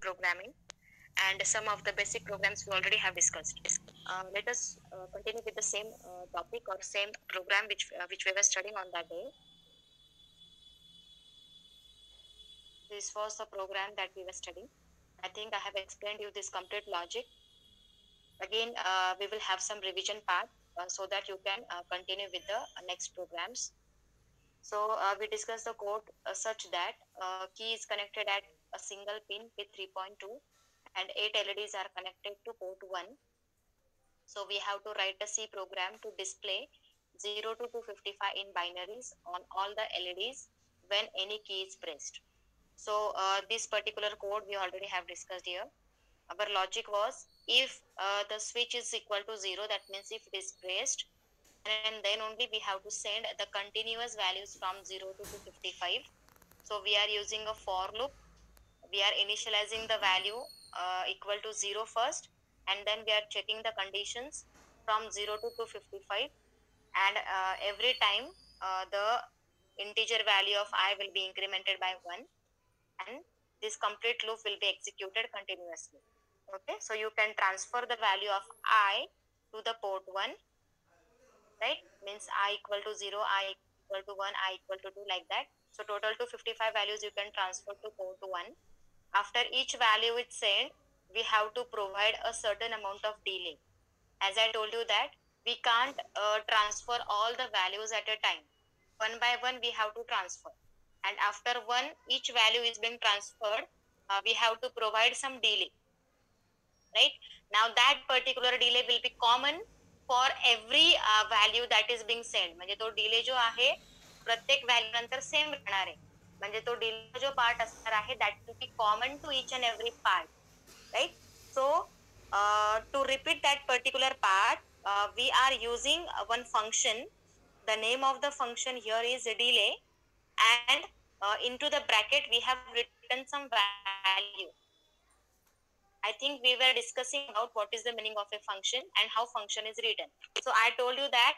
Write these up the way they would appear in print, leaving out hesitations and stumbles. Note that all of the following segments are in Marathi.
programming, and some of the basic programs we already have discussed. Let us continue with the same topic or same program which we were studying on that day. This was the program that we were studying. I think I have explained you this complete logic. Again, we will have some revision part so that you can continue with the next programs. So we discussed the code such that key is connected at a single pin with 3.2 and 8 LEDs are connected to port 1. So we have to write a C program to display 0 to 255 in binaries on all the LEDs when any key is pressed. So this particular code we already have discussed here. Our logic was if the switch is equal to 0, that means if it is pressed, and then only we have to send the continuous values from 0 to 255. So we are using a for loop. We are initializing the value equal to 0 first, and then we are checking the conditions from 0 to 255, and every time the integer value of I will be incremented by 1, and this complete loop will be executed continuously. Okay, so you can transfer the value of I to the port 1, right? Means I equal to 0, I equal to 1, I equal to 2, like that. So total to 55 values you can transfer to port 1. After each value is sent, we have to provide a certain amount of delay. As I told you that we can't transfer all the values at a time. One by one we have to transfer. And after each value is being transferred, we have to provide some delay. Right? Now that particular delay will be common for every value that is being sent. म्हणजे तो delay जो आहे प्रत्येक value नंतर same राहणार आहे. म्हणजे तो delay जो part असणार आहे that will be common to each and every part. Right? So to repeat that particular part, we are using one function. The name of the function here is delay, and into the bracket we have written some value. I think we were discussing about what is the meaning of a function and how function is written. So I told you that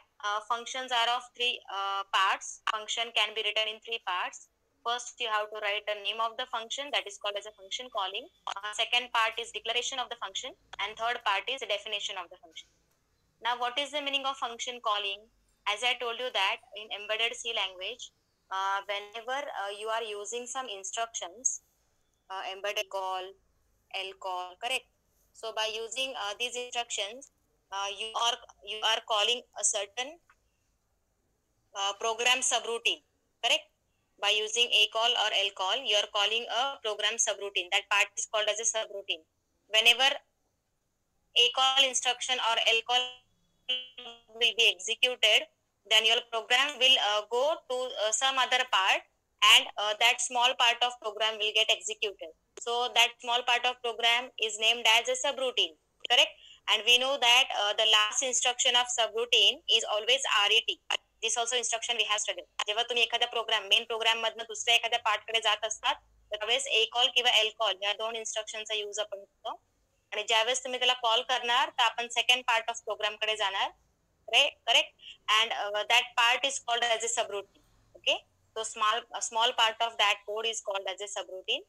functions are of three parts. Function can be written in three parts. First, you have to write the name of the function, that is called as a function calling. Second part is declaration of the function, and third part is definition of the function. Now, what is the meaning of function calling? As I told you that in embedded C language, whenever you are using some instructions, embedded call, lcall, correct? So by using these instructions, you are calling a certain program subroutine, correct? By using a call or lcall, you are calling a program subroutine. That part is called as a subroutine. Whenever a call instruction or lcall will be executed, then your program will go to some other part, and that small part of program will get executed. So that small part of program is named as a subroutine, correct? And we know that the last instruction of subroutine is always RET. This also instruction we have studied. जेव्हा तुम्ही एखादा प्रोग्राम मेन प्रोग्राम मधनं दुसऱ्या एखाद्या पार्ट कडे जात असतात त्यावेळेस ए कॉल किंवा एल कॉल या दोन इन्स्ट्रक्शनचा यूज आपण करतो. आणि ज्यावेळेस तुम्ही त्याला कॉल करणार तर आपण सेकंड पार्ट ऑफ प्रोग्राम कडे जाणार, correct? And that part is called as a subroutine. Okay, so small part of that code is called as a subroutine,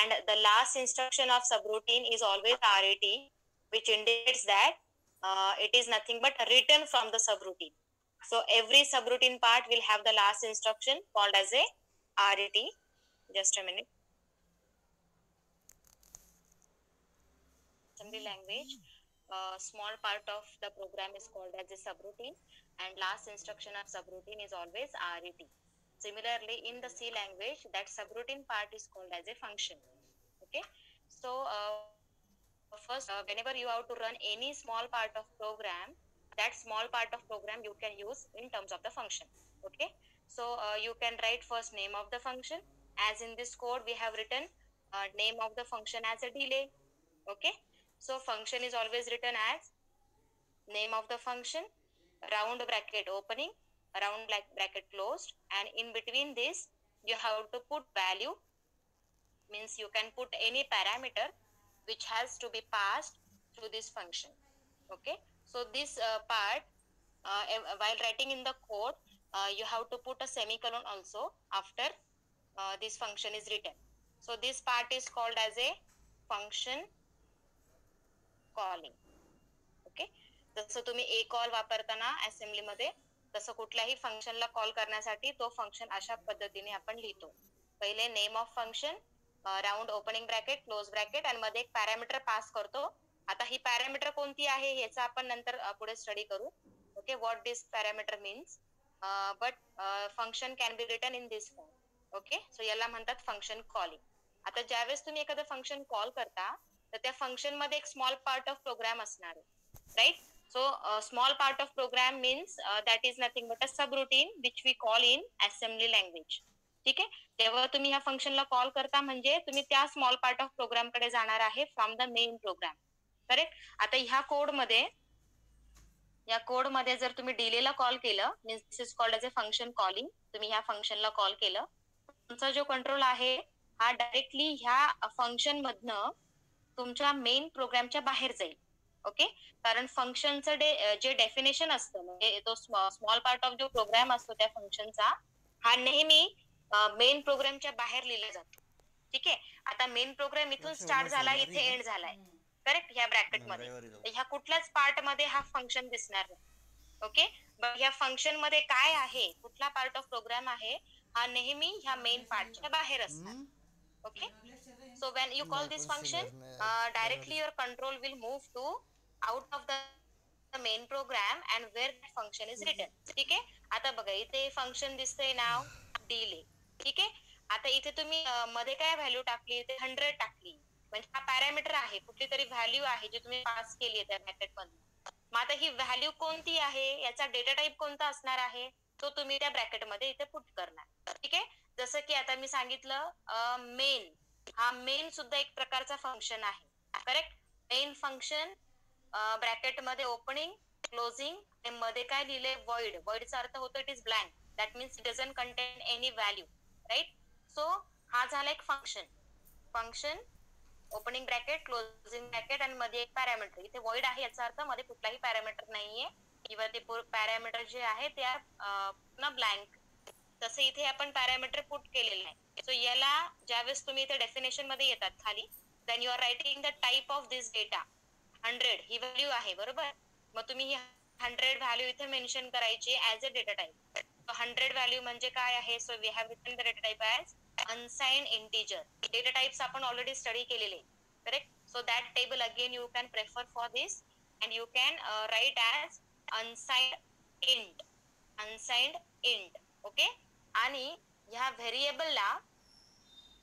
and the last instruction of subroutine is always RET, which indicates that it is nothing but written from the subroutine. So every subroutine part will have the last instruction called as a RET. Just a minute. Assembly language, small part of the program is called as a subroutine, and last instruction of subroutine is always RET. Similarly, in the C language, that subroutine part is called as a function. Okay, so first, whenever you have to run any small part of program, that small part of program you can use in terms of the function. Okay, so you can write first name of the function. As in this code, we have written name of the function as a delay. Okay, so function is always written as name of the function, round bracket opening, round bracket closed, and in between this you have to put value. Means you can put any parameter which has to be passed to this function. Okay, so this part while writing in the code, you have to put a semicolon also after this function is written. So this part is called as a function calling. Okay, जसं तुम्ही ए कॉल वापरताना असेंब्ली मध्ये, तसं कुठल्याही फंक्शनला कॉल करण्यासाठी तो फंक्शन अशा पद्धतीने आपण लिहितो. पहिले name of function, round opening bracket close bracket आणि मध्ये एक पॅरामीटर पास करतो. आता ही पॅरामीटर कोणती आहे याचा आपण नंतर पुढे स्टडी करू. Okay, what this parameter means, but function can be written in this form. Okay, so याला म्हणतात फंक्शन कॉलिंग. आता ज्यावेळेस तुम्ही एखादं फंक्शन कॉल करता तर त्या फंक्शन मध्ये एक स्मॉल पार्ट ऑफ प्रोग्राम असणार आहे, right? So small part of program means that is nothing but a subroutine which we call in assembly language. ठीक आहे, तेव्हा तुम्ही ह्या फंक्शनला कॉल करता म्हणजे तुम्ही त्या स्मॉल पार्ट ऑफ प्रोग्राम कडे जाणार आहे from the main program. Correct. आता ह्या कोड मध्ये जर तुम्ही डिलेला कॉल केलं, means this is called as a function calling, तुम्ही ह्या फंक्शनला कॉल केलं, तुमचा जो कंट्रोल आहे हा डायरेक्टली ह्या फंक्शन मधनं तुमच्या मेन प्रोग्रामच्या बाहेर जाईल. ओके, कारण फंक्शनचं जे डेफिनेशन असतं म्हणजे तो स्मॉल पार्ट ऑफ जो प्रोग्राम असतो त्या फंक्शनचा, हा नेहमी मेन प्रोग्रामच्या बाहेर लिहिला जातो. ठीक आहे, आता मेन प्रोग्राम इथून स्टार्ट झाला, इथे एंड झालाय, करेक्ट, ह्या ब्रॅकेट मध्ये, ह्या कुठल्याच पार्ट मध्ये हा फंक्शन दिसणार नाही. ओके, बट ह्या फंक्शन मध्ये काय आहे, कुठला पार्ट ऑफ प्रोग्राम आहे, हा नेहमी ह्या मेन पार्टच्या बाहेर असणार. Okay, so when you call this function, directly your control will move to out of the main program and where that function is written. ठीक आहे, आता बघा इथे फंक्शन दिसतंय नाव डिले. ठीक आहे, आता इथे तुम्ही मध्ये काय व्हॅल्यू टाकली, इथे 100 टाकली, म्हणजे हा पॅरामीटर आहे, कुठली तरी व्हॅल्यू आहे जी तुम्ही पास केली आहे त्या ब्रॅकेट मध्ये. मग आता ही व्हॅल्यू कोणती आहे, याचा डेटा टाईप कोणता असणार आहे, तो तुम्ही त्या ब्रॅकेट मध्ये इथे पुट करणार. ठीक आहे, जसं की आता मी सांगितलं मेन, हा मेन सुद्धा एक प्रकारचा फंक्शन आहे. करेक्ट, मेन फंक्शन ब्रॅकेट मध्ये ओपनिंग क्लोजिंग आणि मध्ये काय लिहिले, void. voidचा अर्थ होतो it is blank, that means it doesn't contain any value, right? So हा झाला एक function opening bracket closing bracket आणि मध्ये एक पॅरामीटर. इथे void आहे याचा अर्थ मध्ये कुठलाही पॅरामीटर नाहीये किंवा ते पॅरामीटर जे आहे ते पुन्हा ब्लँक. तसं इथे आपण पॅरामीटर पुट केलेलं आहे. सो याला ज्यावेळेस तुम्ही इथे डेफिनेशन मध्ये येतात खाली, then you are writing the type of this data. 100 ही व्हॅल्यू आहे, बरोबर? मग तुम्ही ही 100 व्हॅल्यू इथे मेन्शन करायची as a data type. 100 value म्हणजे काय आहे, so we have written the data type as unsigned integer. Data types आपण ऑलरेडी स्टडी केलेले, correct? So that table again you can prefer for this and you can write as unsigned int. Okay, आणि ह्या व्हेरिएबलला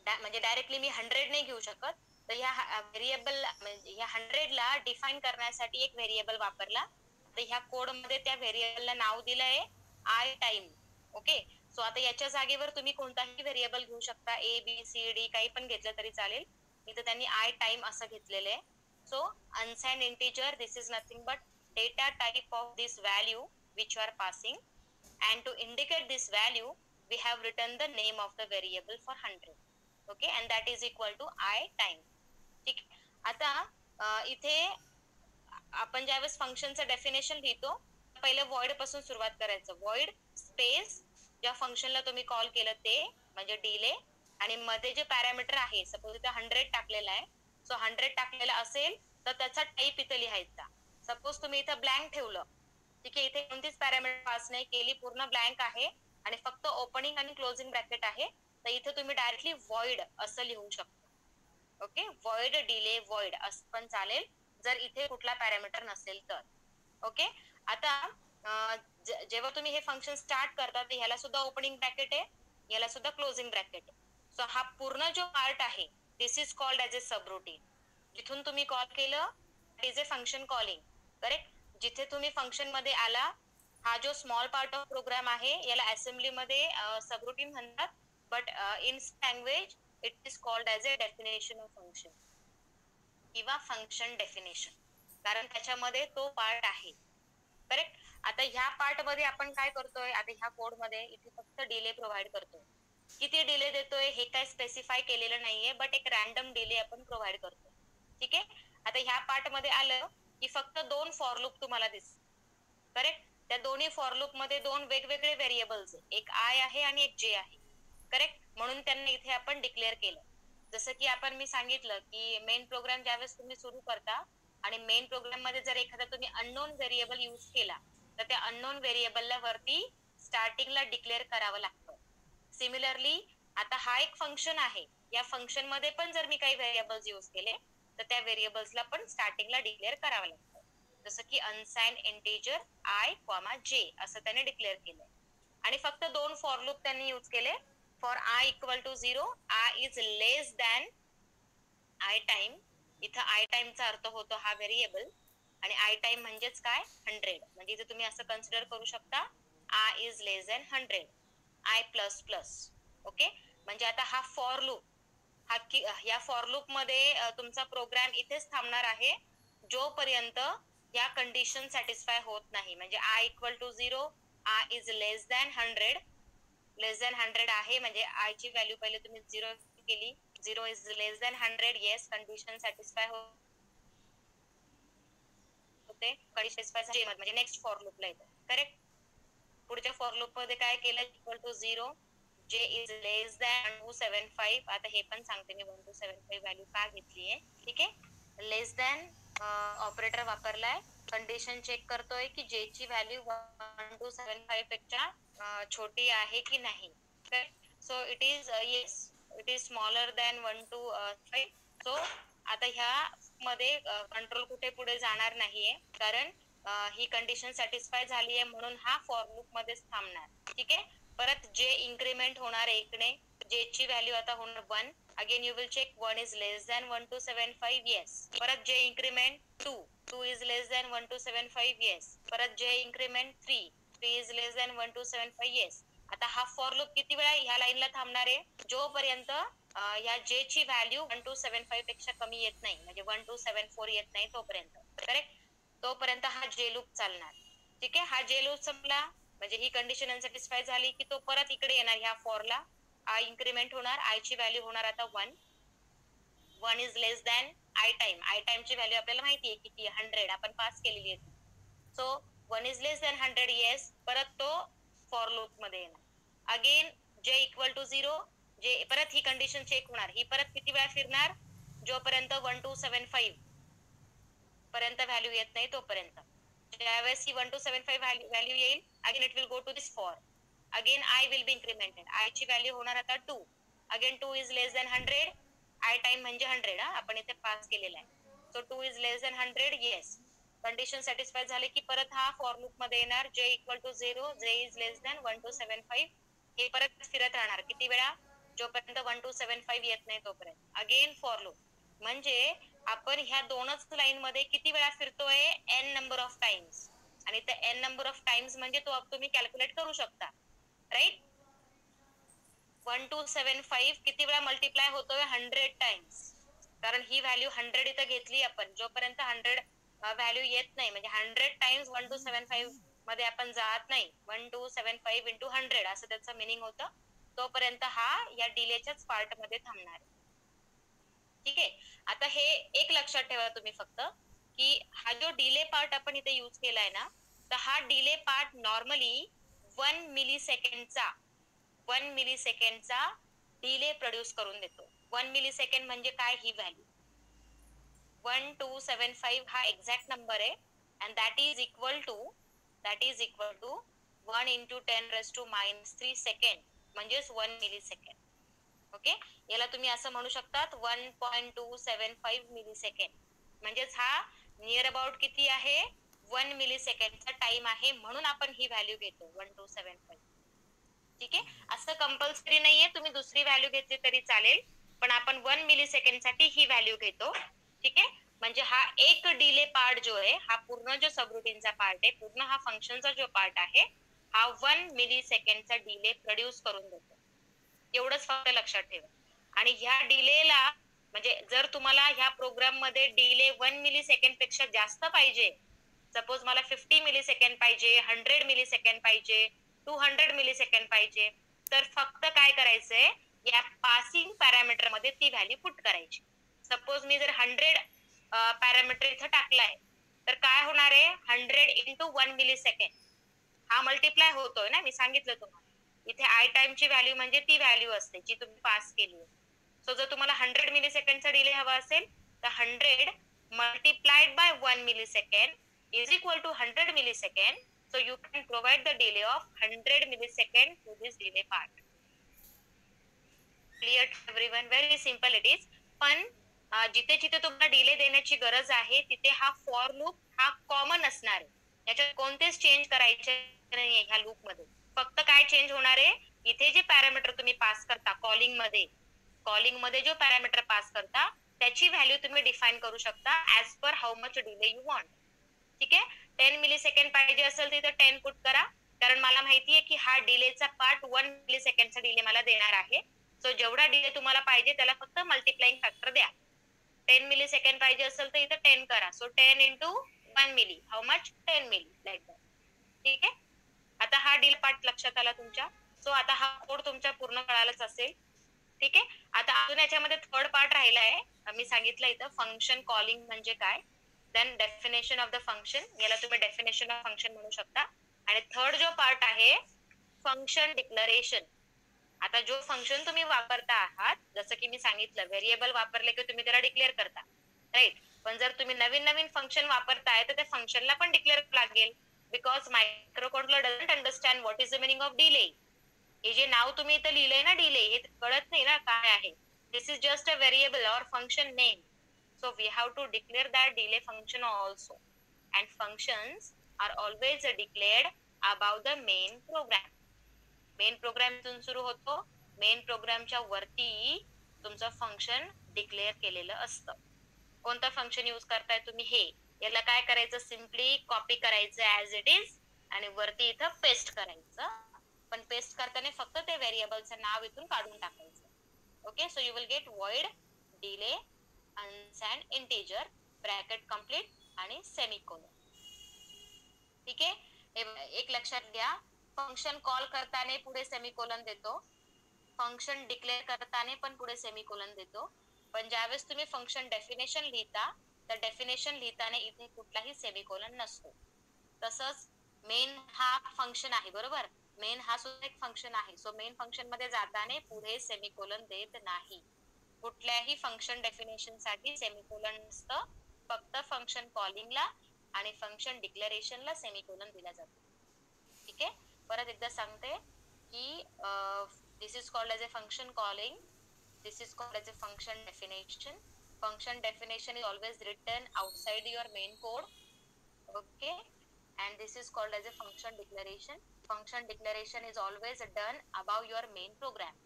म्हणजे डायरेक्टली मी 100 नाही घेऊ शकत, तर ह्या व्हेरिएबल म्हणजे ह्या 100 ला डिफाईन करण्यासाठी एक व्हेरिएबल वापरला. तर ह्या कोड मध्ये त्या व्हेरिएबलला नाव दिलंय आय टाइम. ओके, सो आता याच्या जागेवर तुम्ही कोणताही व्हेरिएबल घेऊ शकता, ए बी सी डी काही पण घेतलं तरी चालेल. इथं त्यांनी आय टाइम असं घेतलेलं आहे. So unsigned integer, this is nothing but data type of this value which you are passing, and to indicate this value we have written the name of the variable for 100. Okay, and that is equal to I time. ठीक, आता इथे आपण ज्यावेळेस फंक्शनचं डेफिनेशन लिहितो पहिले void पासून सुरुवात करायचं. void स्पेस ज्या फंक्शनला तुम्ही कॉल केलं ते म्हणजे डिले, आणि मध्ये जे पॅरामीटर आहे, सपोज इथे 100 टाकलेला आहे, सो 100 टाकलेला असेल तर त्याचा टाईप इथे लिहायचा. सपोज तुम्ही इथं ब्लँक ठेवलं, ठीक आहे, इथे कोणतीच पॅरामीटर पास नाही केली, पूर्ण ब्लँक आहे आणि फक्त ओपनिंग आणि क्लोजिंग ब्रॅकेट आहे, तर इथे तुम्ही डायरेक्टली void असं लिहू शकता. ओके, void डिले void असं पण चालेल जर इथे कुठला पॅरामीटर नसेल तर. ओके, आता जेव्हा तुम्ही हे फंक्शन स्टार्ट करता तर ह्याला सुद्धा ओपनिंग ब्रॅकेट आहे, याला सुद्धा क्लोजिंग ब्रॅकेट आहे. सो हा पूर्ण जो पार्ट आहे this is called as a subroutine. जिथून तुम्ही कॉल केलं is a function calling, correct? जिथे तुम्ही फंक्शन मध्ये आला, हा जो स्मॉल पार्ट ऑफ प्रोग्राम आहे याला असेंब्ली मध्ये सबरूटीन म्हणतात, but in language it is called as a definition of function किंवा फंक्शन डेफिनेशन, कारण त्याच्यामध्ये तो पार्ट आहे. करेक्ट, आता ह्या पार्ट मध्ये आपण काय करतोय, आता ह्या कोड मध्ये इथे फक्त डिले प्रोव्हाइड करतोय. किती डिले देतोय हे काय स्पेसिफाय केलेलं नाहीये, बट एक रॅन्डम डिले आपण प्रोव्हाइड करतोय. ठीक आहे, आता ह्या पार्ट मध्ये आलं की फक्त 2 फॉर लूप तुम्हाला दिसतील. करेक्ट, त्या दोन्ही फॉर लूप मध्ये 2 वेगवेगळे व्हेरिएबल्स, एक आय आहे आणि एक जे आहे. करेक्ट, म्हणून त्यांना इथे आपण डिक्लेअर केलं. जसं की आपण मी सांगितलं की मेन प्रोग्राम ज्यावेळेस तुम्ही सुरू करता आणि मेन प्रोग्राम मध्ये जर एखादा तुम्ही अननोन व्हेरिएबल यूज केला तर त्या अननोन व्हेरिएबलला वरती स्टार्टिंगला डिक्लेअर करावं लागतं. सिमिलरली आता हा एक फंक्शन आहे, या फंक्शन मध्ये पण जर मी काही व्हेरिएबल्स यूज केले तर त्या व्हेरिएबल्सला पण स्टार्टिंगला डिक्लेअर करावं लागतं. जसं की अनसाइन्ड इंटिजर आय कॉमा जे असं त्याने डिक्लेअर केलंय. आणि फक्त दोन फॉर लूप त्यांनी यूज केले. For I equal to 0 I is less than I time. इथं आय टाइमचा अर्थ होतो हा व्हेरिएबल आणि आय टाइम म्हणजेच काय 100. म्हणजे इथे तुम्ही असं कन्सिडर करू शकता I is less than 100 I plus plus. Okay, म्हणजे आता हा फॉर लूप या फॉर लूप मध्ये तुमचा प्रोग्राम इथेच थांबणार आहे जोपर्यंत या कंडिशन सॅटिस्फाय होत नाही. म्हणजे I equal to 0 I is less than 100. Less than 100 आहे म्हणजे आय ची व्हॅल्यू पहिले तुम्ही 0 केली. 0 is less than 100. Yes, condition satisfy होते. कंडिशन म्हणजे नेक्स्ट फॉर लूपला येतो. करेक्ट. पुढच्या फॉर लूप मध्ये काय केलं, इक्वल टू 0 जे इज लेस दॅन 1275. आता हे पण सांगते मी 1275 व्हॅल्यू का घेतलीये. ठीक आहे, लेस दॅन ऑपरेटर वापरलाय. कंडिशन चेक करतोय की जे ची व्हॅल्यू 1275 पेक्षा छोटी आहे की नाही. So it is yes, it is smaller than 125. So आता ह्या मध्ये कंट्रोल कुठे पुढे जाणार नाहीये कारण ही कंडिशन सॅटिस्फाय झाली आहे म्हणून हा फॉर लूप मध्येच थांबणार. ठीक आहे. परत जे इन्क्रीमेंट होणार एकने, जे ची व्हॅल्यू आता होणार 1. Again you will check 1 is less than 1275. Yes. परत जे increment 2 is less than 1275. Yes. परत जे increment 3 is less than 1275. Yes. आता हा फॉर लूप किती वेळा ह्या लाईनला थांबणार आहे, जोपर्यंत या जे ची व्हॅल्यू 1275 पेक्षा कमी येत नाही, म्हणजे 1274 येत नाही तोपर्यंत. करेक्ट. तोपर्यंत हा जे लूप चालणार. ठीक आहे. हा जे लूप संपला म्हणजे ही कंडिशन अनसॅटिस्फाय झाली की तो परत इकडे येणार ह्या फॉरला. आय इन्क्रीमेंट होणार, आय ची व्हॅल्यू होणार आता 1. 1 is less than I time. I time ची व्हॅल्यू आपल्याला माहिती आहे किती, 100 आपण पास केलेली आहे. So 1 is less than 100. Yes. परत तो फॉर लूप मध्ये येणार. अगेन जे इक्वल टू 0, जे परत ही कंडिशन चेक होणार. ही परत किती वेळा फिरणार, जोपर्यंत 1275 पर्यंत व्हॅल्यू येत नाही तोपर्यंत. ज्यावेळेस ही 1275 व्हॅल्यू येईल, again it will go to this for. Again I will be incremented. I ची व्हॅल्यू होणार आता 2. Again 2 is less than 100. I time म्हणजे 100 आपण इथे पास केलेला आहे. So 2 is less than 100. Yes. Condition satisfy झाले की परत हा फॉर लूप मध्ये येणार. जे इक्वल टू 0 जे इज लेस दॅन 1275. हे परत फिरत राहणार किती वेळा, जोपर्यंत 1275 येत नाही तोपर्यंत. Again for loop. म्हणजे आपण ह्या दोनच लाईन मध्ये किती वेळा फिरतोय, n नंबर ऑफ टाइम्स. आणि त्या n नंबर ऑफ टाइम्स म्हणजे तो तुम्ही कॅल्क्युलेट करू शकता. राईट. 1275 किती वेळा मल्टिप्लाय होतोय, 100 टाइम्स. कारण ही व्हॅल्यू 100 इथं घेतली आपण. जोपर्यंत 100 व्हॅल्यू येत नाही म्हणजे 100 टाइम्स 1275 मध्ये आपण जात नाही. 1275 इंटू 100 असं त्याचं मिनिंग होतं. तोपर्यंत हा या डिलेच्याच पार्ट मध्ये थांबणार. ठीक आहे. आता हे एक लक्षात ठेवा तुम्ही फक्त की हा जो डिले पार्ट आपण इथे यूज केलाय ना, तर हा डिले पार्ट नॉर्मली 1 मिली सेकंडचा डिले प्रोड्यूस करून देतो. 1 मिली सेकंड म्हणजे काय, ही व्हॅल्यू 1275 हा एक्झॅक्ट नंबर आहे. And that is equal to 1 into 10⁻³ second म्हणजेच 1 मिली सेकंड. ओके. याला तुम्ही असं म्हणू शकतात 1.275 मिली सेकंड. म्हणजेच हा नियर अबाउट किती आहे, 1 मिली सेकंडचा टाइम आहे. म्हणून आपण ही व्हॅल्यू घेतो 1275. ठीक आहे. असं कंपल्सरी नाहीये, तुम्ही दुसरी व्हॅल्यू घेतली तरी चालेल, पण आपण 1 मिली सेकंड साठी ही व्हॅल्यू घेतो. ठीक आहे. म्हणजे हा एक डिले पार्ट जो आहे, हा पूर्ण जो सबरुटीनचा पार्ट आहे, पूर्ण हा फंक्शनचा जो पार्ट आहे, हा 1 मिली सेकंडचा डिले प्रोड्यूस करून देतो. एवढंच फक्त लक्षात ठेवा. आणि ह्या डिलेला म्हणजे जर तुम्हाला ह्या प्रोग्राम मध्ये डिले 1 मिली सेकंड पेक्षा जास्त पाहिजे, सपोज मला 50 मिली सेकंड पाहिजे, 100 मिली सेकंड पाहिजे, 200 मिली सेकंड पाहिजे, तर फक्त काय करायचंय, या पासिंग पॅरामीटर मध्ये ती व्हॅल्यू पुट करायची. सपोज मी जर 100 पॅरामीटर इथं टाकलाय, तर काय होणार आहे, 100 इंटू 1 मिली सेकंड हा मल्टिप्लाय होतोय ना, मी सांगितलं तुम्हाला. इथे आय टाइम ची व्हॅल्यू म्हणजे ती व्हॅल्यू असते जी तुम्ही पास केली. सो जर तुम्हाला 100 मिलीसेकंडचा डिले हवा असेल तर 100 multiplied by 1 millisecond is equal to 100 millisecond. So you can provide the delay of 100 millisecond to this delay part. Clear to everyone? Very simple it is. पण जिथे जिथे तुम्हाला डिले देण्याची गरज आहे तिथे हा फॉर लूप हा कॉमन असणार आहे. याच्यात कोणतेच चेंज करायचे नाही ह्या लूप मध्ये. फक्त काय चेंज होणार आहे, इथे जे पॅरामीटर तुम्ही पास करता कॉलिंग मध्ये जो पॅरामीटर पास करता त्याची व्हॅल्यू तुम्ही डिफाईन करू शकता as per how much delay you want. ठीक आहे. 10 मिलीसेकंड पाहिजे असेल तर 10 पुट करा, कारण मला माहिती आहे की हा डिलेचा पार्ट 1 मिलीसेकंडचा डिले मला देणार आहे. सो जेवढा डिले तुम्हाला पाहिजे त्याला फक्त मल्टिप्लाइंग फॅक्टर द्या. 10 मिलीसेकंड पाहिजे असेल तर इथं 10 करा. So 10 into 1 milli, how much 10 milli, like that. ठीक आहे. आता हा डिले पार्ट लक्षात आला तुमच्या. सो आता हा कोड तुमच्या पूर्ण कळालाच असेल. ठीक आहे. आता अजून याच्यामध्ये थर्ड पार्ट राहिला आहे. मी सांगितलं इथं फंक्शन कॉलिंग म्हणजे काय, then definition of the function, याला तुम्ही डेफिनेशन ऑफ फंक्शन म्हणू शकता. आणि थर्ड जो पार्ट आहे फंक्शन डिक्लरेशन. आता जो फंक्शन तुम्ही वापरता आहात, जसं की मी सांगितलं व्हेरिएबल वापरले की तुम्ही त्याला डिक्लेअर करता, राईट. पण जर तुम्ही नवीन नवीन फंक्शन वापरताय तर त्या फंक्शनला पण डिक्लेअर लागेल, because micro controller doesn't understand what is the meaning of delay. हे जे नाव तुम्ही इथं लिहिलंय ना डिले, हे कळत नाही ना काय आहे. This is just a variable और function name. So we have to declare that delay function also, and functions are always declared above the main program. Main program इथून सुरू होतो, मेन प्रोग्रामच्या वरती तुमचं फंक्शन डिक्लेअर केलेलं असतं. कोणतं फंक्शन यूज करताय तुम्ही, हे याला काय करायचं, सिम्पली कॉपी करायचं ऍज इट इज आणि वरती इथं पेस्ट करायचं. पण पेस्ट करताना फक्त ते व्हेरिएबलचं नाव इथून काढून टाकायचं. Okay. So you will get void delay unsigned integer bracket complete आणि सेमीकोलन. ठीक आहे. एक लक्षात घ्या, फंक्शन कॉल करताना पुढे सेमीकोलन देतो, फंक्शन डिक्लेअर करताना पण पुढे सेमीकोलन देतो. पण ज्यावेळेस तुम्ही फंक्शन डेफिनेशन लिहिता तर डेफिनेशन लिहिताना इथे कुठलाही सेमीकोलन नसतो. तसंच मेन हा फंक्शन आहे, बरोबर. मेन हा सुद्धा एक फंक्शन आहे. सो मेन फंक्शन मध्ये जाताना पुढे सेमीकोलन देत नाही. कुठल्याही फंक्शन डेफिनेशन साठी सेमीकोलन नसतं, फक्त फंक्शन कॉलिंगला आणि फंक्शन डिक्लेरेशनला सेमीकोलन दिला जातो. ठीक आहे. परत एकदा सांगते की this is called as a function calling, this is called as a function definition. Function definition is always written outside your main code. Okay. and this is called as a function declaration. Function declaration is always done above your main program.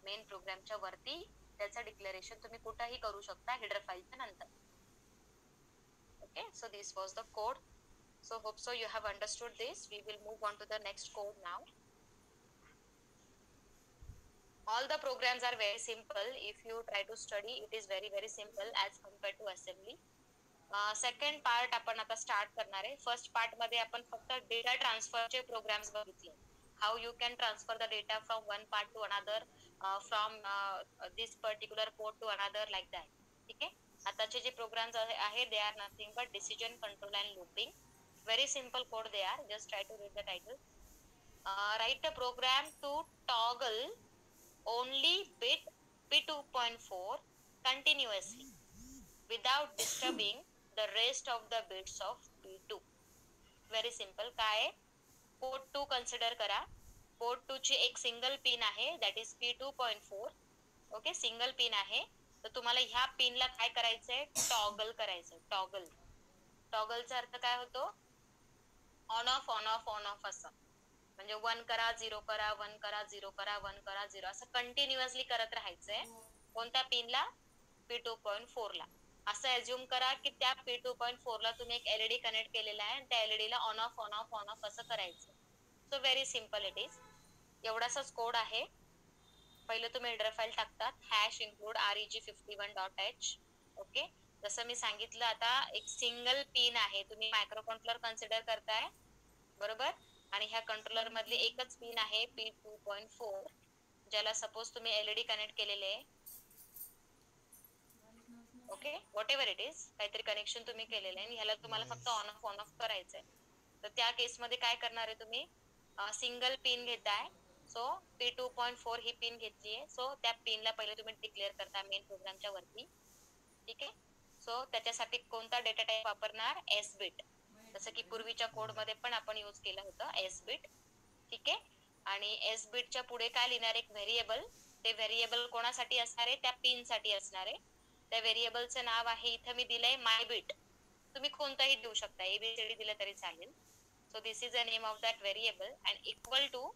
Main प्रोग्रामच्या वरती त्याचं डिक्लेरेशन तुम्ही कुठेही करू शकता हेडर फाईलच्या नंतर. Okay, so this was the code. So hope so you have understood this. We will move on to the next code now. All the programs are very simple. If you try to study, it is very very simple as compared to assembly. Second part आपण आता स्टार्ट करणार आहे. फर्स्ट पार्ट मध्ये आपण फक्त डेटा ट्रान्सफरचे प्रोग्राम्स बघितले, how you can transfer the data from one part to another, from this particular port to another, like that. ठीक आहे. आताचे जे प्रोग्राम्स आहे they are nothing but decision control and looping. Very simple code they are. Just try to read the title. Write a program to toggle only bit P2.4 continuously without disturbing the rest of the bits of P2. Very simple. काय पोर्ट 2 कन्सिडर करा. पोर्ट 2 ची एक सिंगल पिन आहे, that is P2.4. Okay. Single pin आहे, तर तुम्हाला ह्या पिनला काय करायचंय, टॉगल करायचंय. टॉगल, टॉगलचा अर्थ काय होतो, on off on off on off असं. म्हणजे 1 करा 0 करा, 1 करा 0 करा, 1 करा 0 असं कंटिन्युअसली करत राहायचंय. कोणत्या पिनला, P2.4 ला. असं अज्युम करा की त्या P2.4 ला तुम्ही एक एलईडी कनेक्ट केलेला आहे आणि त्या एलईडी ला on off on off on off असं करायचं. So very simple it is. एवढासाच कोड आहे. पहिलं तुम्ही हेडर फाईल टाकतात, हॅश इन्क्लूड reg51.h. ओके. जसं मी सांगितलं, आता एक सिंगल पिन आहे, तुम्ही मायक्रो कंट्रोलर कन्सिडर करताय, बरोबर. आणि ह्या कंट्रोलर मधली एकच पिन आहे P2.4, ज्याला सपोज तुम्ही एलईडी कनेक्ट केलेले आहे. Okay. What ever it is, काहीतरी कनेक्शन तुम्ही केलेलं आहे आणि ह्याला तुम्हाला फक्त ऑन ऑफ करायचंय. तर त्या केसमध्ये काय करणार आहे तुम्ही, सिंगल पिन घेताय सो P2.4 ही पिन घेतली आहे. सो त्या पिनला पहिले तुम्ही डिक्लेअर करता मेन प्रोग्रामच्या वरती. ठीक आहे. सो त्याच्यासाठी कोणता डेटा टाईप वापरणार? S bit. जसं की पूर्वीच्या कोडमध्ये पण आपण यूज केलं होतं एस बिट. ठीक आहे. आणि एस बिटच्या पुढे काय लिहिणार? एक व्हेरिएबल. ते व्हेरिएबल कोणासाठी असणार आहे? त्या पिन साठी असणार आहे. त्या व्हेरिएबलचं नाव आहे, इथं मी दिलंय माय बिट. तुम्ही कोणताही देऊ शकता, एबीसीडी दिलं तरी चालेल. So this is the name of that variable and equal to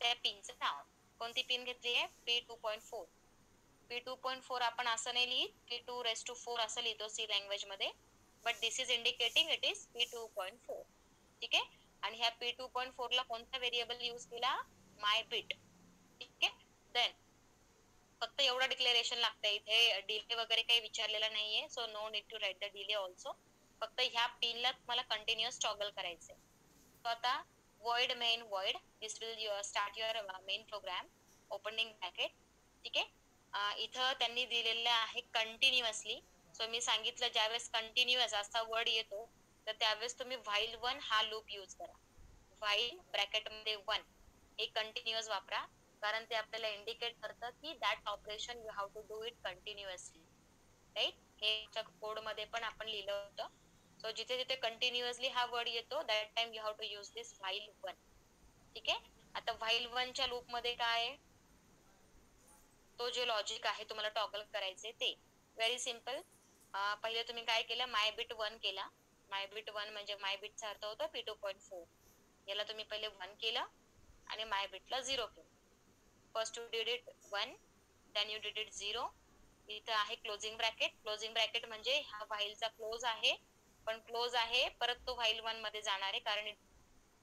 त्या पिनचं नाव. कोणती पिन घेतली आहे? P2.4. P2.4 आपण असं नाही लिहित, P2⁴ असं लिहितो सी लँग्वेज मध्ये, but this is indicating it is P2.4. ठीक आहे. आणि ह्या P2.4 ला कोणता व्हेरिएबल यूज केला? माय बिट. ठीक आहे. देन फक्त एवढं डिक्लेरेशन लागतंय, इथे डिले वगैरे काही विचारलेला नाहीये. So no need to write the delay also. फक्त ह्या पिनला तुम्हाला कंटिन्युअस टॉगल करायचंय. So आता void main void, this will start your main program, opening bracket. ठीक आहे. इथं त्यांनी दिलेलं आहे कंटिन्युअसली. सो मी सांगितलं ज्यावेळेस कंटिन्युअस असा वर्ड येतो तर त्यावेळेस तुम्ही व्हाईल 1 हा लूप यूज करा. व्हाईल ब्रॅकेट मध्ये 1 हे कंटिन्युअस वापरा, कारण ते आपल्याला इंडिकेट करतं की that operation you have to do it continuously. Right. हे कोड मध्ये पण आपण लिहिलं होतं. सो जिथे जिथे कंटिन्युअसली हा वर्ड येतो that time you have to use this while 1. ठीक आहे. आता व्हाईल 1 च्या लूप मध्ये काय आहे? तो जे लॉजिक आहे तुम्हाला टॉगल करायचे ते व्हेरी सिम्पल. पहिले तुम्ही काय केलं? माय बिट 1 केला. माय बिट 1 म्हणजे माय बिटचा अर्थ होतो P2.4. याला तुम्ही पहिले 1 केलं आणि माय बिटला 0 केलं. First you did it 1, then you did it 0. इथं आहे क्लोजिंग ब्रॅकेट. क्लोजिंग ब्रॅकेट म्हणजे हा व्हाईलचा क्लोज आहे, पण क्लोज आहे परत तो व्हाईल 1 मध्ये जाणार आहे, कारण it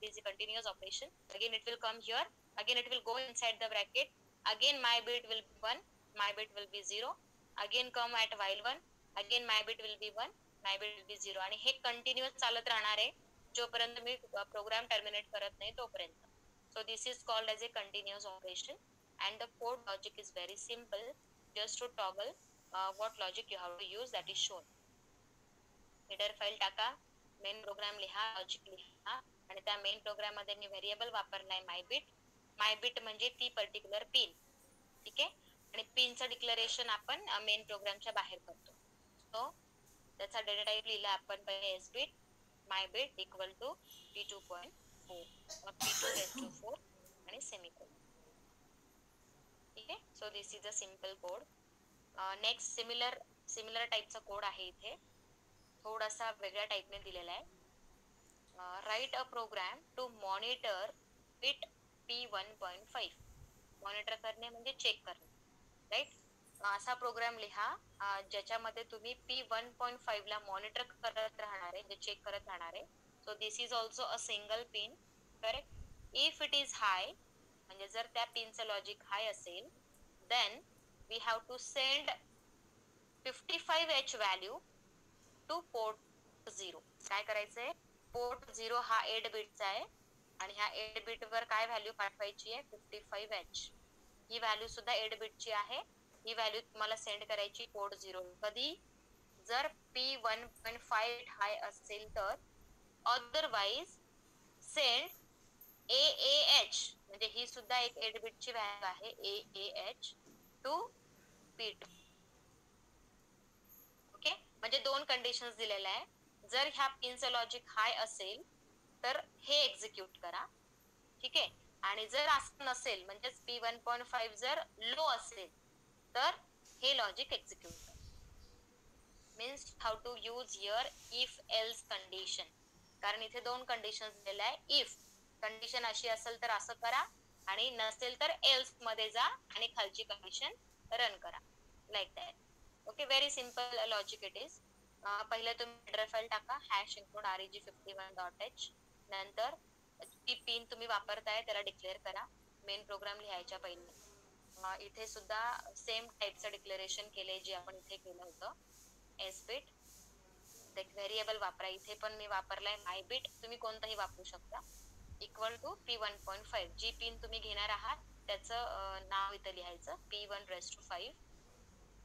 is a continuous operation. Again it will come here, again it will go inside the bracket, again my bit will be 1, my bit will be 0, again come at while 1, again my bit will be 1, my bit will be 0. आणि हे कंटिन्युअस चालत राहणार आहे जोपर्यंत मी प्रोग्राम टर्मिनेट करत नाही तोपर्यंत. So this is called as a continuous operation and the code logic is very simple. Just to toggle what logic you have to use, that is shown. Header file टाका, मेन प्रोग्राम लिहा, लॉजिक लिहा आणि त्या मेन प्रोग्राम मध्ये मी व्हेरिएबल वापरलाय माय बिट. माय बिट म्हणजे ती पर्टिक्युलर पिन. ठीक आहे. आणि पिनचं डिक्लेरेशन आपण मेन प्रोग्रामच्या बाहेर करतो. सो त्याचा डेटा टाईप लिहिला आपण पहिले S bit, my bit equal to P2.4 P2⁴ आणि सेमिकोलन. ठीक आहे. So this is a simple code. Next similar टाईपचा कोड आहे इथे, थोडासा वेगळ्या टाईपने दिलेला आहे. Write a program to monitor bit P1.5. Monitor करणे म्हणजे चेक करणे. राईट. असा प्रोग्राम लिहा ज्याच्यामध्ये तुम्ही P1.5 ला मॉनिटर करत राहणार आहे, म्हणजे चेक करत राहणार आहे. So this is also a single pin. Correct. If it is high म्हणजे जर त्या पिनचं लॉजिक हाय असेल, then we have to send 55H value to port 0. काय करायचंय? पोर्ट 0 हा 8 बिटचा आहे आणि ह्या 8 बिट वर काय व्हॅल्यू पाठवायची आहे? 55H. ही व्हॅल्यू सुद्धा 8 बिटची आहे. ही व्हॅल्यू तुम्हाला सेंड करायची पोर्ट 0. कधी? जर P1.5 हाय असेल तर. अदरवाइज सेंड AAH म्हणजे ही सुद्धा एक 8 बिटची व्हॅल्यू आहे, AAH टू P2. ओके. म्हणजे दोन कंडिशन्स दिलेल्या आहे. जर ह्या पिनचं लॉजिक हाय असेल तर हे एक्झिक्यूट करा. ठीक आहे. आणि जर असं नसेल म्हणजेच P1.5 जर लो असेल तर हे लॉजिक एक्झिक्यूट करा. Means how to use here if else condition, कारण इथे दोन कंडिशन दिलेल्या आहे. इफ कंडिशन अशी असेल तर असं करा आणि नसेल तर एल्स मध्ये जा आणि खालची कंडिशन रन करा, like that. Okay. Very simple logic it is. पहिलं तुम्ही हेडर फाईल टाका #include reg51.h. नंतर ती पिन तुम्ही वापरताय त्याला डिक्लेअर करा. मेन प्रोग्राम लिहायच्या पहिले इथे सुद्धा सेम टाईपचं डिक्लेरेशन केलंय जे आपण इथे केलं होतं. एस बिट एक व्हेरिएबल वापरा. इथे पण मी वापरलाय माय बिट, तुम्ही कोणताही वापरू शकता. Equal to P1.5 G pin तुम्ही घेणार आहात त्याचं नाव इथं लिहायचं P1⁵.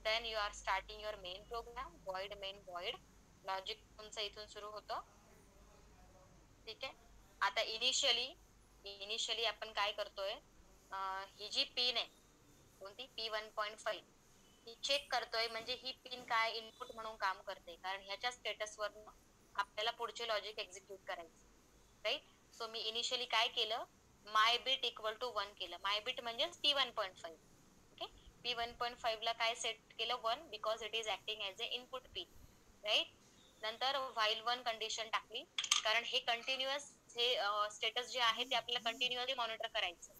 Then you are starting your main program. void main void. Logic तुमचं इथून सुरू होतं. ठीक आहे. आता इनिशियली आपण काय करतोय? ही जी पिन आहे कोणती P1.5 ही चेक करतोय, म्हणजे ही पिन काय इनपुट म्हणून काम करते, कारण ह्याच्या स्टेटसवर आपल्याला पुढचे लॉजिक एक्झिक्यूट करायचे, राईट. सो मी इनिशियली काय केलं, माय बिट इक्वल टू 1 केलं. माय बिट म्हणजे P1.5. ओके, P1.5 ला काय सेट केलं 1, because it is acting as a input pin, right. नंतर व्हाईल 1 कंडिशन टाकली, कारण हे कंटिन्युअस हे स्टेटस जे आहे ते आपल्याला कंटिन्युअसली मॉनिटर करायचं,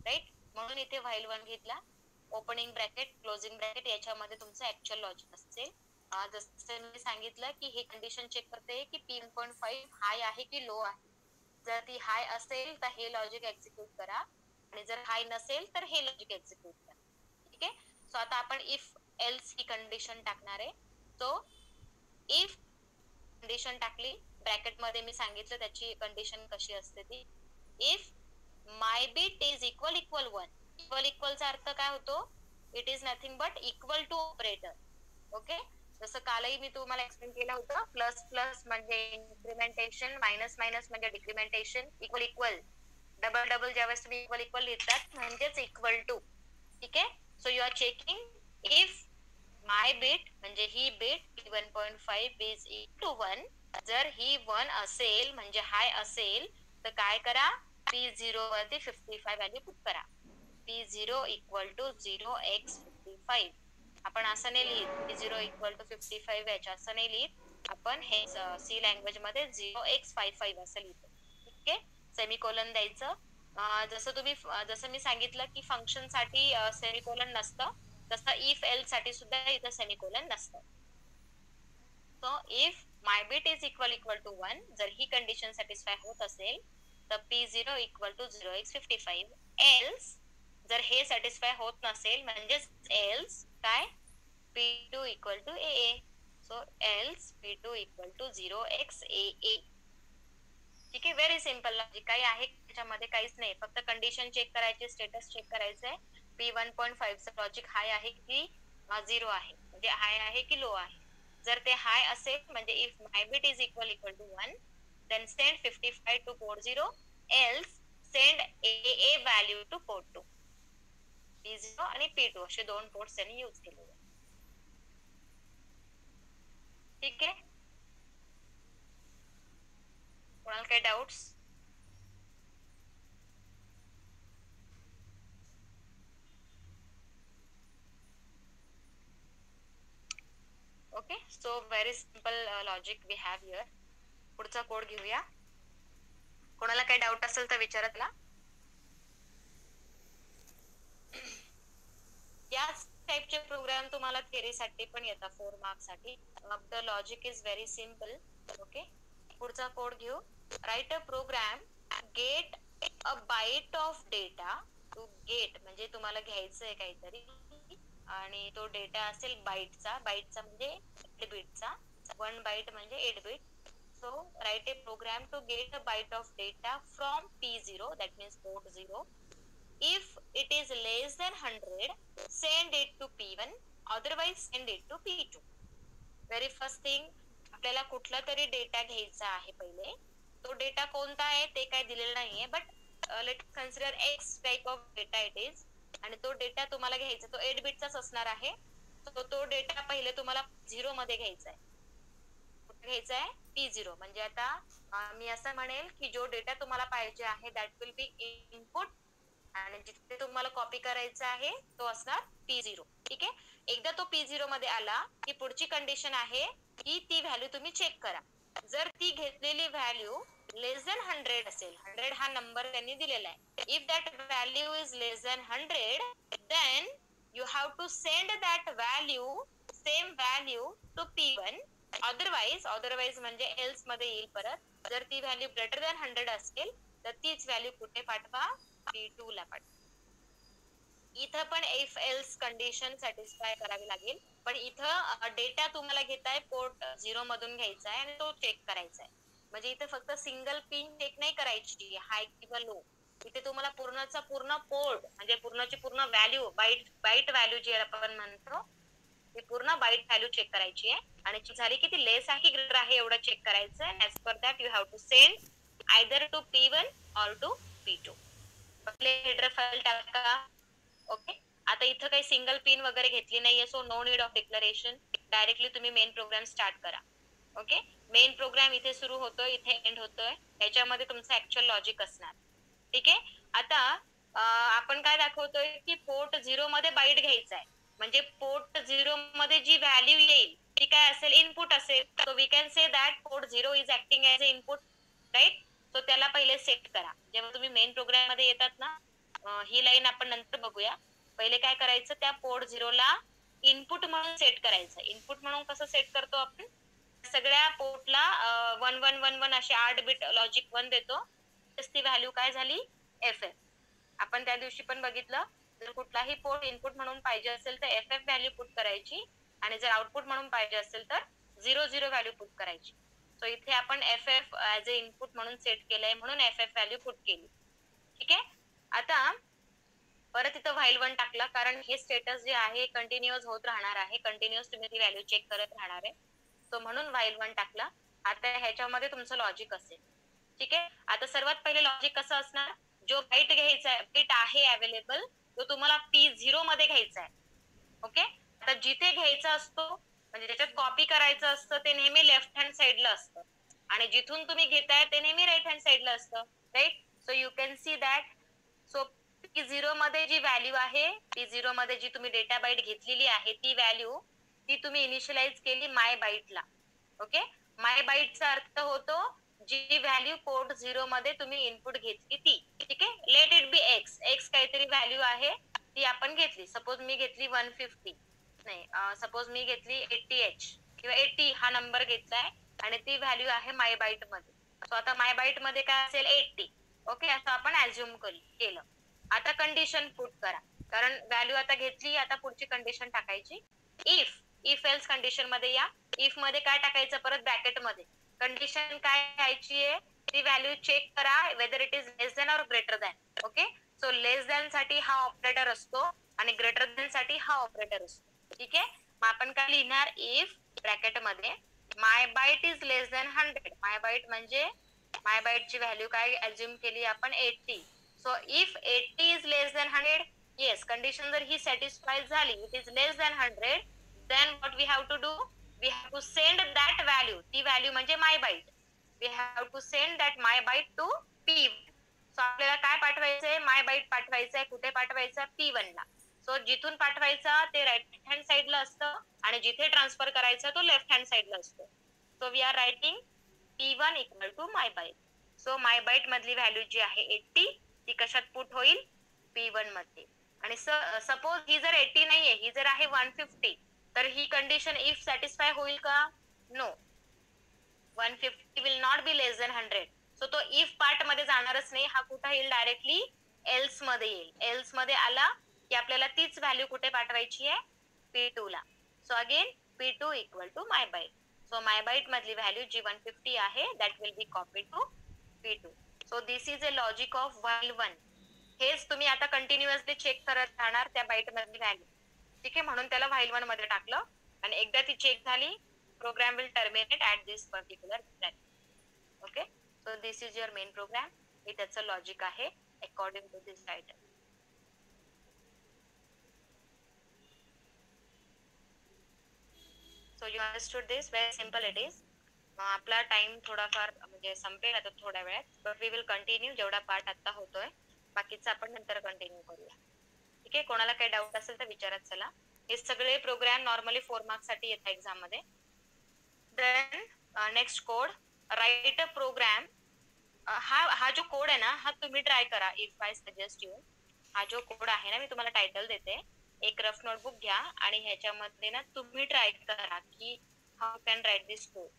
राईट. म्हणून इथे व्हाईल 1 घेतला, ओपनिंग ब्रॅकेट क्लोजिंग ब्रॅकेट, याच्यामध्ये तुमचं ऍक्च्युअल लॉजिक असेल. जसं मी सांगितलं की हे कंडिशन चेक करते की P1.5 हाय आहे की लो आहे. जर ती हाय असेल तर हे लॉजिक एक्झिक्यूट करा, आणि जर हाय नसेल तर हे लॉजिक एक्झिक्यूट करा. ठीक आहे. सो आता आपण इफ एल्स ही कंडिशन टाकणार आहे. सो इफ कंडिशन टाकली, ब्रॅकेट मध्ये मी सांगितलं त्याची कंडिशन कशी असते ती. If my bit is equal 1, इक्वलचा अर्थ काय होतो, it is nothing but equal to operator. Okay, जसं कालही मी तुम्हाला एक्सप्लेन केलं होतं, प्लस प्लस म्हणजे इन्क्रिमेंटेशन, मायनस मायनस म्हणजे डिक्रिमेंटेशन, इक्वल डबल डबल ज्यावेळेस तुम्ही इक्वल लिहितात म्हणजेच इक्वल टू. ठीक आहे. So you are checking if my bit म्हणजे ही bit P1.5 is equal to 1, जर ही 1 असेल म्हणजे हाय असेल तर काय करा, P0 वरती 55 व्हॅल्यू पुट करा. P0 equal to 0x55. आपण असं नाही लिहित P0 इक्वल टू 55 याच्या, असं नाही लिहित आपण, हे सी लँग्वेज मध्ये 0x55 असं लिहितो. ठीक आहे. सेमिकोलन द्यायचं. जसं मी सांगितलं की फंक्शन साठी सेमिकोलन नसतं, तसं इफ एल साठी सुद्धा इथं सेमिकोलन नसतं. So if my bit is equal to 1, जर ही कंडिशन सॅटिस्फाय होत असेल तर P0 equal to 0x55. Else जर हे सॅटिस्फाय होत नसेल म्हणजेच एल्स काय, P2 equal to AA. So else P2 equal to 0xAA. ठीक आहे. व्हेरी सिम्पल लॉजिक, काही आहे त्याच्यामध्ये काहीच नाही, फक्त कंडिशन चेक करायची, स्टेटस चेक करायचंय. P1.5 चं लॉजिक हाय आहे की 0 आहे, म्हणजे हाय आहे की लो आहे. जर ते हाय असेल म्हणजे if my bit is equal to 1, then send 55 to port 0, else send AA value to port 2. P0 आणि P2 असे दोन पोर्ट्स त्यांनी यूज केलेले. ठीक आहे. कोणाला काही doubts? Okay, so very simple logic we have here. पुढचा कोड घेऊया. कोणाला काही डाऊट असेल तर विचारत ला. याच टाइपचे प्रोग्राम तुम्हाला थेअरीसाठी पण येतात 4 मार्क्स साठी. The logic is very simple. Okay, पुढचा कोड घेऊ. Write a program get a byte of data to get, म्हणजे तुम्हाला घ्यायचं आहे काहीतरी आणि तो डेटा असेल बाईटचा म्हणजे 8 बिटचा. 1 बाईट म्हणजे 8 bit. So write a program to get a byte of data from P0, that means port 0. If it is less than 100, send it to P1, otherwise send it to P2. Very first thing, आपल्याला कुठला तरी डेटा घ्यायचा आहे पहिले. तो डेटा कोणता आहे ते काय दिलेलं नाहीये, but let consider x type of data it is, आणि तो डेटा तुम्हाला घ्यायचा, तो 8 बिटचाच असणार आहे. तो डेटा पहिले तुम्हाला 0 मध्ये घ्यायचा आहे. घ्यायचा आहे P0, म्हणजे आता मी असं म्हणेल की जो डेटा तुम्हाला पाहिजे आहे दॅट विल बी इनपुट, आणि जिथे तुम्हाला कॉपी करायचा आहे तो असणार P0. ठीक आहे. एकदा तो P0 मध्ये आला की पुढची कंडिशन आहे की ती व्हॅल्यू तुम्ही चेक करा. जर ती घेतलेली व्हॅल्यू लेस दॅन 100 असेल, 100 हा नंबर त्यांनी दिलेला आहे, if that value is less than 100, then you have to send that value, same value to P1. Otherwise म्हणजे एल्स मध्ये येईल परत. जर ती व्हॅल्यू ग्रेटर दॅन 100 असेल तर तीच व्हॅल्यू कुठे पाठवा, P2 ला पाठवा. इथं पण इफ एल्स कंडिशन सॅटिस्फाय करावी लागेल, पण इथं डेटा तुम्हाला घेताय पोर्ट 0 मधून घ्यायचा आहे आणि तो चेक करायचा आहे. म्हणजे इथे फक्त सिंगल पिन चेक नाही करायची हाय किंवा लो, इथे तुम्हाला पूर्णचा पूर्ण पोर्ट म्हणजे पूर्णची पूर्ण व्हॅल्यू, बाईट व्हॅल्यू जी आपण म्हणतो ती पूर्ण बाईट व्हॅल्यू चेक करायची आहे, आणि झाली की ती लेस आहे की ग्रेटर आहे एवढं चेक करायचं आहे. As per that you have to send either to P1 or to P2. पहिले हेडर फाईल टाका. ओके, आता इथं काही सिंगल पिन वगैरे घेतली नाहीये, so no need of declaration. Directly तुम्ही मेन प्रोग्राम स्टार्ट करा. ओके, मेन प्रोग्राम इथे सुरू होतोय, इथे एंड होतोय, याच्यामध्ये तुमचं ऍक्च्युअल लॉजिक असणार. ठीक आहे. आता आपण काय दाखवतोय की पोर्ट 0 मध्ये बाईट घ्यायचा आहे, म्हणजे पोर्ट 0 मध्ये जी व्हॅल्यू येईल ती काय असेल, इनपुट असेल. So we can say that port 0 is acting as a input, right. So त्याला पहिले सेट करा. जेव्हा तुम्ही मेन प्रोग्राम मध्ये येतात ना, ही लाईन आपण नंतर बघूया. पहिले काय करायचं, त्या पोर्ट 0 ला इनपुट म्हणून सेट करायचं. इनपुट म्हणून कसं सेट करतो आपण, सगळ्या पोर्टला 1111 असे 8 बिट लॉजिक 1 देतो. ती व्हॅल्यू काय झाली, एफ एफ. आपण त्या दिवशी पण बघितलं, जर कुठलाही पोर्ट इनपुट म्हणून पाहिजे असेल तर एफ एफ व्हॅल्यू पुट करायची, आणि जर आउटपुट म्हणून पाहिजे असेल तर 00 व्हॅल्यू पुट करायची. सो इथे आपण F F as a input म्हणून सेट केलंय, म्हणून एफ एफ व्हॅल्यू पुट केली. ठीक आहे. आता परत इथं व्हाईल 1 टाकला, कारण हे स्टेटस जे आहे कंटिन्युअस होत राहणार आहे, कंटिन्युअस तुम्ही ती व्हॅल्यू चेक करत राहणार आहे. सो म्हणून व्हाईल 1 टाकला. आता ह्याच्यामध्ये तुमचं लॉजिक असेल. ठीक आहे. आता सर्वात पहिले लॉजिक कसं असणार, जो बाईट घ्यायचा आहे, बिट आहे अवेलेबल, तो तुम्हाला P0 मध्ये घ्यायचा आहे. ओके, आता जिथे घ्यायचा असतो म्हणजे ज्याच्यात कॉपी करायचं असतं ते नेहमी लेफ्ट हँड साइडला असतं, आणि जिथून तुम्ही घेताय ते नेहमी राईट हँड साइडला असतं, right. So you can see that. So P0 मध्ये जी व्हॅल्यू आहे, P0 मध्ये जी तुम्ही डेटा बाईट घेतलेली आहे ती व्हॅल्यू ती तुम्ही इनिशियलाइज केली माय बाईटला. ओके, माय बाईटचा अर्थ होतो जी व्हॅल्यू पोर्ट 0 मध्ये तुम्ही इनपुट घेतली ती. ठीक आहे. Let it be x, x काहीतरी व्हॅल्यू आहे ती आपण घेतली. सपोज मी घेतली 150, नाही, सपोज मी घेतली 80H किंवा 80 हा नंबर घेतलाय, आणि ती व्हॅल्यू आहे माय बाईट मध्ये. सो आता माय बाईट मध्ये काय असेल, 80. ओके, असं आपण ऍज्युम केलं. आता कंडिशन पुट करा, कारण व्हॅल्यू आता घेतली, आता पुढची कंडिशन टाकायची. इफ एल्स कंडिशन मध्ये या. इफ मध्ये काय टाकायचं, परत ब्रॅकेट मध्ये कंडिशन काय घ्यायची आहे, ती व्हॅल्यू चेक करा whether it is less than or greater than. Okay, so less than साठी हा ऑपरेटर असतो आणि ग्रेटर दॅन साठी हा ऑपरेटर असतो. ठीक आहे. मग आपण काय लिहिणार, इफ ब्रॅकेट मध्ये my byte is less than 100. My byte म्हणजे माय बाईटची व्हॅल्यू काय अज्युम केली आपण, 80. So if 80 is less than 100, yes, condition जर ही सॅटिस्फाय झाली, it is less than 100, then what we have to do, we have to send that value, ती व्हॅल्यू म्हणजे my byte. we have to send that my byte to P1. So आपल्याला काय पाठवायचंय, माय बाईट पाठवायचंय. कुठे पाठवायचं, P1 ला. सो जिथून पाठवायचा ते राईट हँड साइडला असतं, आणि जिथे ट्रान्सफर करायचा तो लेफ्ट हँड साइडला असतो. So we are writing P1 equal to my byte. So my byte मधली व्हॅल्यू जी आहे 80 ती कशात पुट होईल, P1 मध्ये. आणि सपोज ही जर 80 नाहीये, ही जर आहे 150, तर ही कंडिशन इफ सॅटिस्फाय होईल का, no. 150 will not be less than 100. So तो इफ पार्ट मध्ये जाणारच नाही, हा कुठे येईल, डायरेक्टली एल्स मध्ये येईल. एल्स मध्ये आला की आपल्याला तीच व्हॅल्यू कुठे पाठवायची आहे, P2 ला. So again P2 equal to my byte. So my byte मधली व्हॅल्यू जी 150 आहे that will be copy to P2. So this is a logic of while 1. हेच तुम्ही आता कंटिन्युअसली चेक करत राहणार त्या बाईट मधली व्हॅल्यू. ठीक आहे, म्हणून त्याला व्हाईल 1 मध्ये टाकलं, आणि एकदा ती चेक झाली, program will terminate at this particular value. Okay, so this is your main program. हे त्याचं लॉजिक आहे according to this title. So you understood this, very simple it is. आपला टाइम थोडाफार म्हणजे संपेल आता थोड्या वेळात, but we will continue जेवढा पार्ट आता होतोय, बाकीचा आपण नंतर कंटिन्यू करूया. ठीक आहे. कोणाला काही डाऊट असेल तर विचारत चला. हे सगळे प्रोग्राम नॉर्मली 4 मार्क्स साठी येतात एक्झाम मध्ये. Then next code, write a program. हा जो कोड आहे ना, हा तुम्ही ट्राय करा. इफ आय सजेस्ट यू, हा जो कोड आहे ना, मी तुम्हाला टायटल देते, एक रफ नोटबुक घ्या आणि ह्याच्यामध्ये ना तुम्ही ट्राय करा की how can write this code.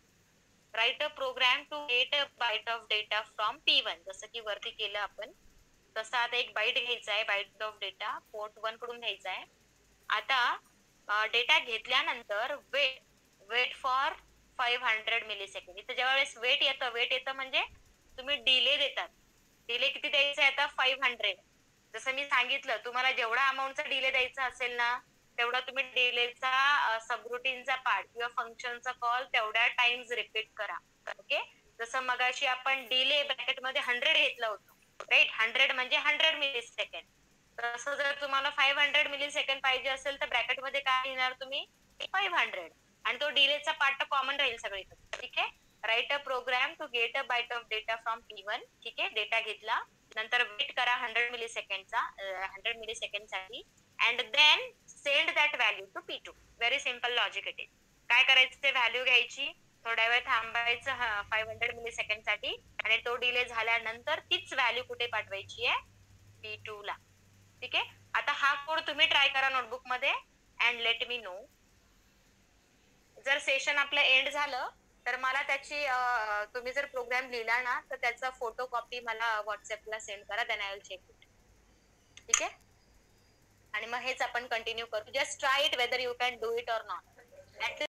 Write a program to get a byte of data from P1. जसं की वरती केलं आपण तसं आता एक बाईट घ्यायचा आहे, बाईट ऑफ डेटा पोर्ट 1 कडून घ्यायचा आहे. आता डेटा घेतल्यानंतर वेट फॉर 500 मिलीसेकंड. इथं जेव्हा वेळेस वेट येतं म्हणजे तुम्ही डिले देतात. डिले किती द्यायचा आहे आता, 500. जसं मी सांगितलं तुम्हाला, जेवढा अमाऊंटचा डिले द्यायचा असेल ना, तेवढा तुम्ही डिलेचा सबरुटीनचा पार्ट किंवा फंक्शनचा कॉल तेवढ्या टाइम्स रिपीट करा. ओके, जसं मगाशी आपण डिले ब्रॅकेट मध्ये 100 घेतलं होतं, राईट. 100 म्हणजे 100 मिली सेकंड. तसं जर तुम्हाला 500 मिली सेकंड पाहिजे असेल तर ब्रॅकेटमध्ये काय लिहिणार तुम्ही? 500. आणि तो डिलेचा पार्ट कॉमन राहील सगळीकडे. ठीक आहे. Write a program to get a byte of data from P1. ठीक आहे. डेटा घेतला. नंतर वेट करा 100 मिली सेकंडचा 100 मिली सेकंडसाठी and then send that value to P2. Very simple logic it is. काय करायचं, ते व्हॅल्यू घ्यायची, थोड्या वेळ थांबायचं 500 मिली सेकंडसाठी आणि तो डिले झाल्यानंतर तीच व्हॅल्यू कुठे पाठवायची आहे? P2 ला. ठीक आहे. आता हा कोड तुम्ही ट्राय करा नोटबुक मध्ये अँड लेट मी नो. जर सेशन आपलं एंड झालं तर मला त्याची तुम्ही जर प्रोग्राम लिहिला ना तर त्याचा फोटो कॉपी मला व्हॉट्सअपला सेंड करा, then I will check it. ठीक आहे. आणि मग हेच आपण कंटिन्यू करू. Just try it whether you can do it or not.